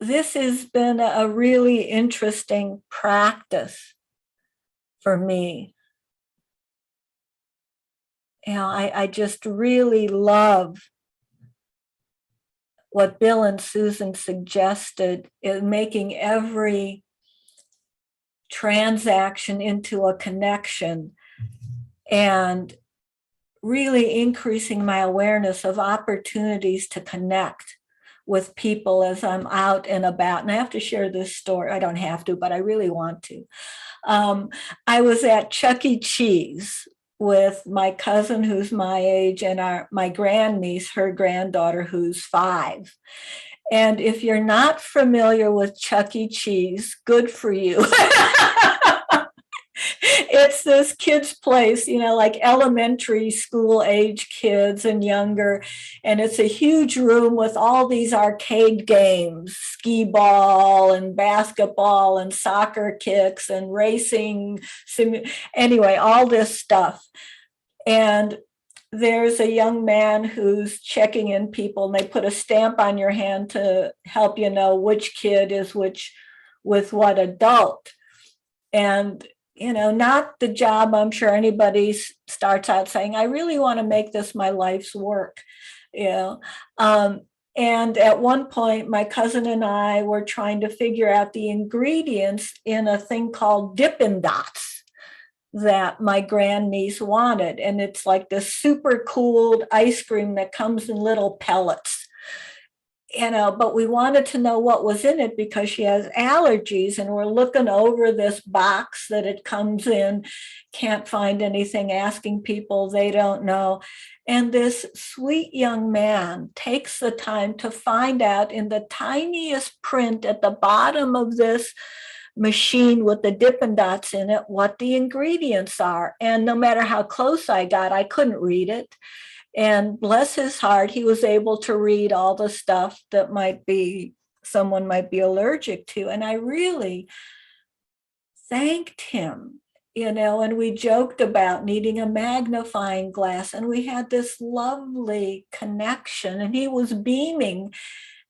this has been a really interesting practice for me. I just really love what Bill and Susan suggested in making every transaction into a connection and really increasing my awareness of opportunities to connect with people as I'm out and about. And I have to share this story. I don't have to, but I really want to. I was at Chuck E. Cheese with my cousin who's my age and my grandniece, her granddaughter who's 5. And if you're not familiar with Chuck E. Cheese, good for you. It's this kids' place, like elementary school age kids and younger. And it's a huge room with all these arcade games, skee ball and basketball and soccer kicks and racing. Anyway, all this stuff. And there's a young man who's checking in people, and they put a stamp on your hand to help you know which kid is which with what adult. And not the job I'm sure anybody starts out saying, I really want to make this my life's work. And at one point, my cousin and I were trying to figure out the ingredients in a thing called Dippin' Dots that my grandniece wanted. And it's like this super cooled ice cream that comes in little pellets. But we wanted to know what was in it because she has allergies, and we're looking over this box that it comes in, can't find anything, asking people they don't know. And this sweet young man takes the time to find out in the tiniest print at the bottom of this machine with the Dippin' Dots in it what the ingredients are. And no matter how close I got, I couldn't read it. And bless his heart, he was able to read all the stuff that someone might be allergic to. And I really thanked him, and we joked about needing a magnifying glass. And we had this lovely connection, and he was beaming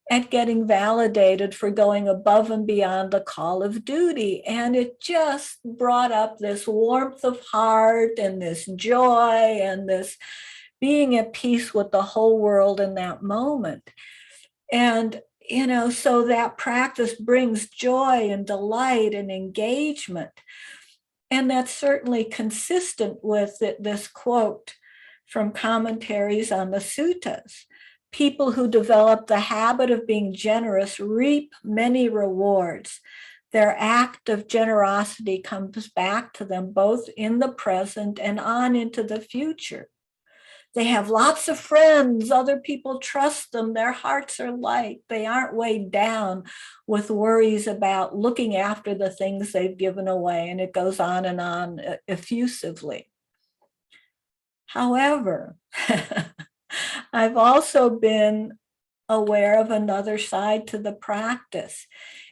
at getting validated for going above and beyond the call of duty. And it just brought up this warmth of heart and this joy and this being at peace with the whole world in that moment. And, so that practice brings joy and delight and engagement. And that's certainly consistent with this quote from commentaries on the suttas. People who develop the habit of being generous reap many rewards. Their act of generosity comes back to them both in the present and on into the future. They have lots of friends. Other people trust them. Their hearts are light. They aren't weighed down with worries about looking after the things they've given away. And it goes on and on effusively. However, I've also been aware of another side to the practice,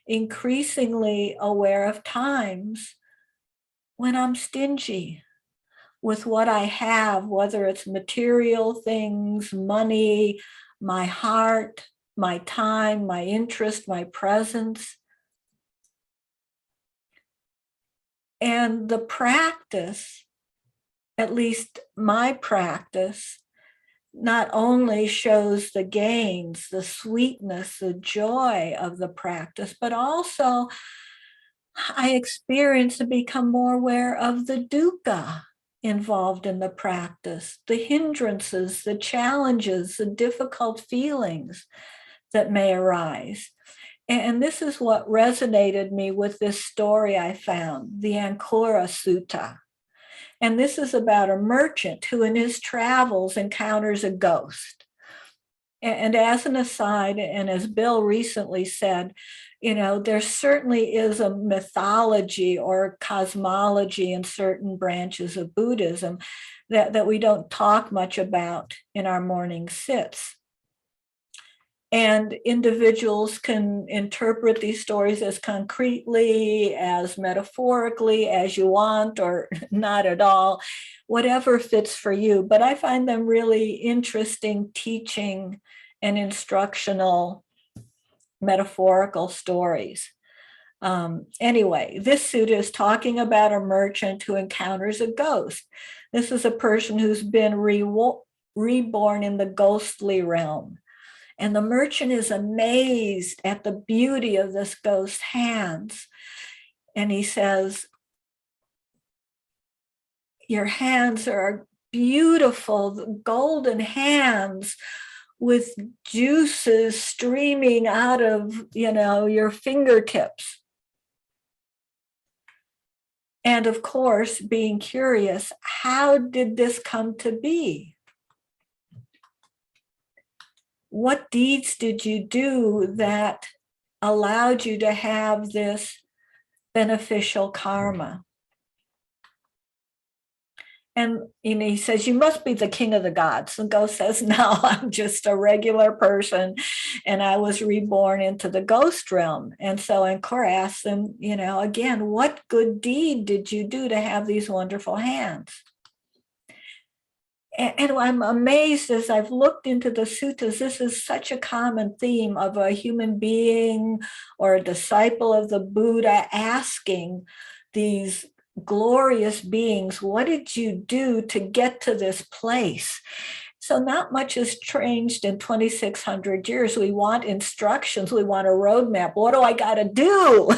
increasingly aware of times when I'm stingy with what I have, whether it's material things, money, my heart, my time, my interest, my presence. And the practice, at least my practice, not only shows the gains, the sweetness, the joy of the practice, but also I experience and become more aware of the dukkha involved in the practice, the hindrances, the challenges, the difficult feelings that may arise. And this is what resonated me with this story I found, the Ankura Sutta. And this is about a merchant who in his travels encounters a ghost. And as an aside, and as Bill recently said, there certainly is a mythology or cosmology in certain branches of Buddhism that we don't talk much about in our morning sits. And individuals can interpret these stories as concretely, as metaphorically, as you want, or not at all, whatever fits for you. But I find them really interesting teaching and instructional metaphorical stories. Anyway, this sutta is talking about a merchant who encounters a ghost. This is a person who's been reborn in the ghostly realm. And the merchant is amazed at the beauty of this ghost's hands. And he says, your hands are beautiful, golden hands with juices streaming out of, your fingertips. And of course, being curious, how did this come to be? What deeds did you do that allowed you to have this beneficial karma? And he says, you must be the king of the gods. The ghost says, no, I'm just a regular person. And I was reborn into the ghost realm. And so Ankura asks him, again, what good deed did you do to have these wonderful hands? And I'm amazed as I've looked into the suttas, this is such a common theme of a human being or a disciple of the Buddha asking these glorious beings, what did you do to get to this place? So not much has changed in 2,600 years. We want instructions. We want a roadmap. What do I got to do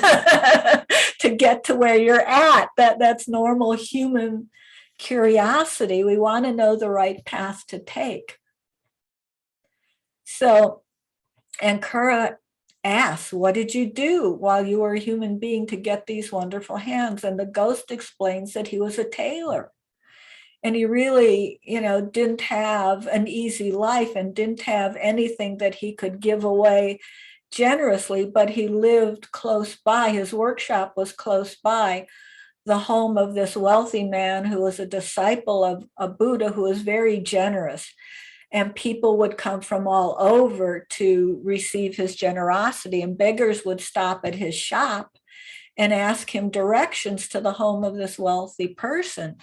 to get to where you're at? That's normal human curiosity. We want to know the right path to take. So Ankura asks, what did you do while you were a human being to get these wonderful hands? And the ghost explains that he was a tailor. And he really, didn't have an easy life and didn't have anything that he could give away generously, but he lived close by. His workshop was close by the home of this wealthy man who was a disciple of a Buddha who was very generous. And people would come from all over to receive his generosity, and beggars would stop at his shop and ask him directions to the home of this wealthy person.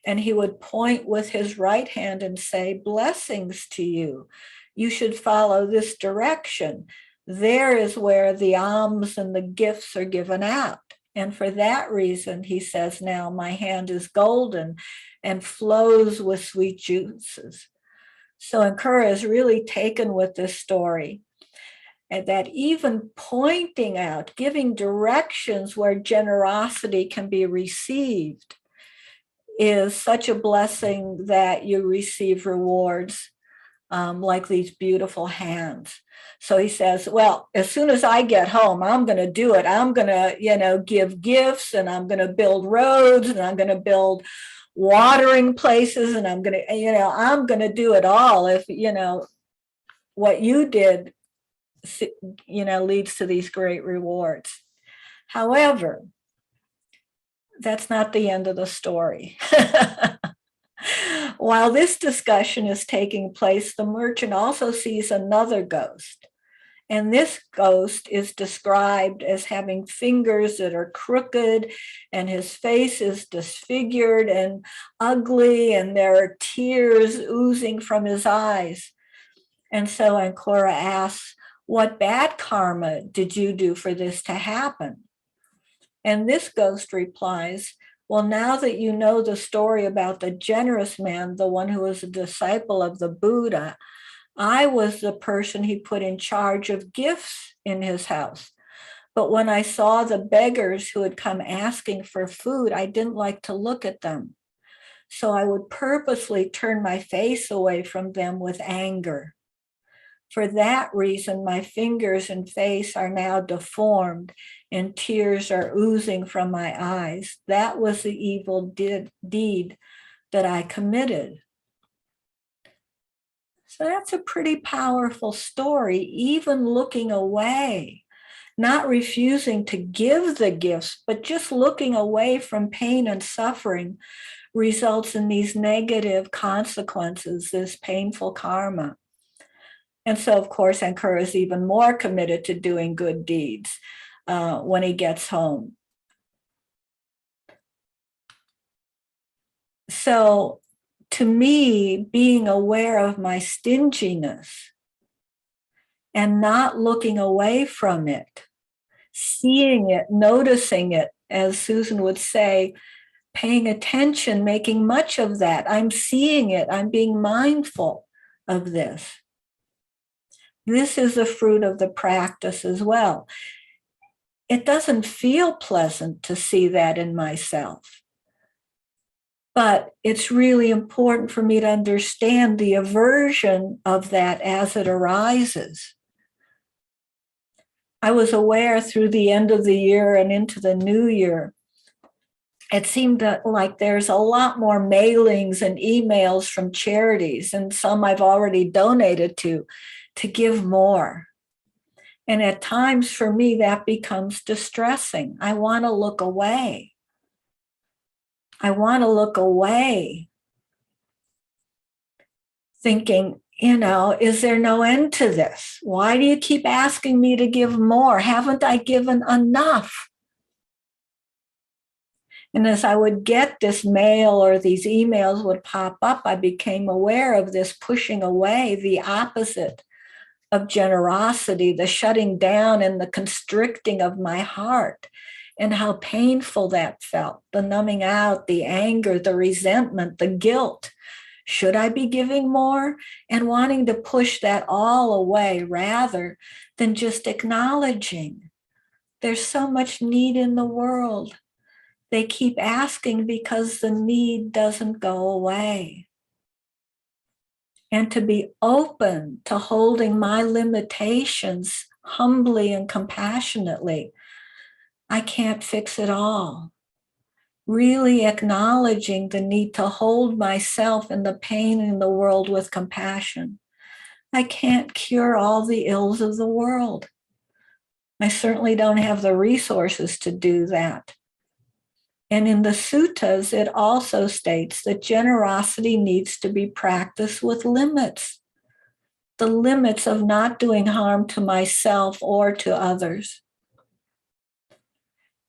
And he would point with his right hand and say, blessings to you. You should follow this direction. There is where the alms and the gifts are given out. And for that reason, he says, now my hand is golden and flows with sweet juices. So Ankura is really taken with this story. And that even pointing out, giving directions where generosity can be received is such a blessing that you receive rewards like these beautiful hands. So he says, well, as soon as I get home, I'm going to do it. I'm going to, give gifts, and I'm going to build roads, and I'm going to build watering places, and I'm going to do it all if, what you did, leads to these great rewards. However, that's not the end of the story. While this discussion is taking place, the merchant also sees another ghost. And this ghost is described as having fingers that are crooked, and his face is disfigured and ugly, and there are tears oozing from his eyes. And so Ankura asks, what bad karma did you do for this to happen? And this ghost replies, well, now that you know the story about the generous man, the one who was a disciple of the Buddha, I was the person he put in charge of gifts in his house. But when I saw the beggars who had come asking for food, I didn't like to look at them. So I would purposely turn my face away from them with anger. For that reason, my fingers and face are now deformed, and tears are oozing from my eyes. That was the evil deed that I committed. So that's a pretty powerful story, even looking away, not refusing to give the gifts, but just looking away from pain and suffering results in these negative consequences, this painful karma. And so, of course, Ankura is even more committed to doing good deeds when he gets home. So, to me, being aware of my stinginess and not looking away from it, seeing it, noticing it, as Susan would say, paying attention, making much of that. I'm seeing it. I'm being mindful of this. This is the fruit of the practice as well. It doesn't feel pleasant to see that in myself, but it's really important for me to understand the aversion of that as it arises. I was aware through the end of the year and into the new year, it seemed like there's a lot more mailings and emails from charities, and some I've already donated to give more. And at times for me, that becomes distressing. I want to look away. I want to look away, thinking, is there no end to this? Why do you keep asking me to give more? Haven't I given enough? And as I would get this mail or these emails would pop up, I became aware of this pushing away, the opposite of generosity, the shutting down and the constricting of my heart, and how painful that felt, the numbing out, the anger, the resentment, the guilt. Should I be giving more? And wanting to push that all away rather than just acknowledging there's so much need in the world. They keep asking because the need doesn't go away. And to be open to holding my limitations humbly and compassionately. I can't fix it all. Really acknowledging the need to hold myself and the pain in the world with compassion. I can't cure all the ills of the world. I certainly don't have the resources to do that. And in the suttas, it also states that generosity needs to be practiced with limits. The limits of not doing harm to myself or to others.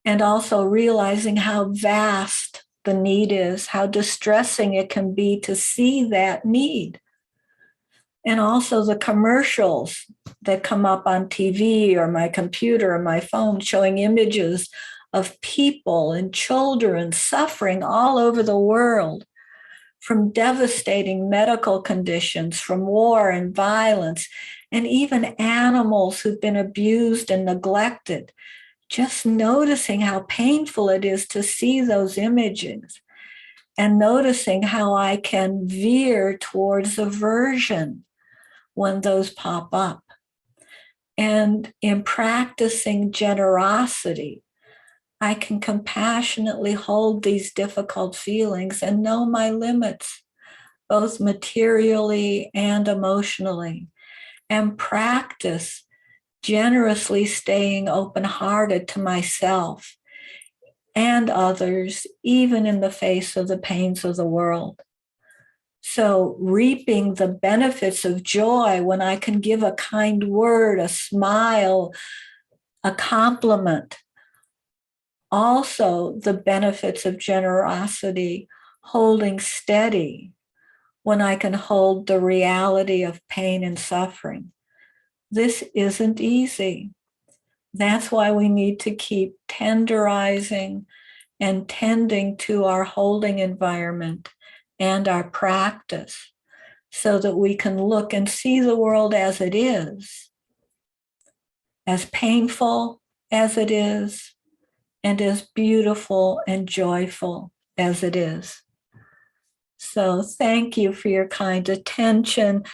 And also realizing how vast the need is, how distressing it can be to see that need. And also the commercials that come up on TV or my computer or my phone showing images of people and children suffering all over the world from devastating medical conditions, from war and violence, and even animals who've been abused and neglected. Just noticing how painful it is to see those images and noticing how I can veer towards aversion when those pop up. And in practicing generosity, I can compassionately hold these difficult feelings and know my limits, both materially and emotionally, and practice generously staying open-hearted to myself and others, even in the face of the pains of the world. So reaping the benefits of joy when I can give a kind word, a smile, a compliment. Also the benefits of generosity, holding steady when I can hold the reality of pain and suffering. This isn't easy. That's why we need to keep tenderizing and tending to our holding environment and our practice so that we can look and see the world as it is, as painful as it is, and as beautiful and joyful as it is. So thank you for your kind attention.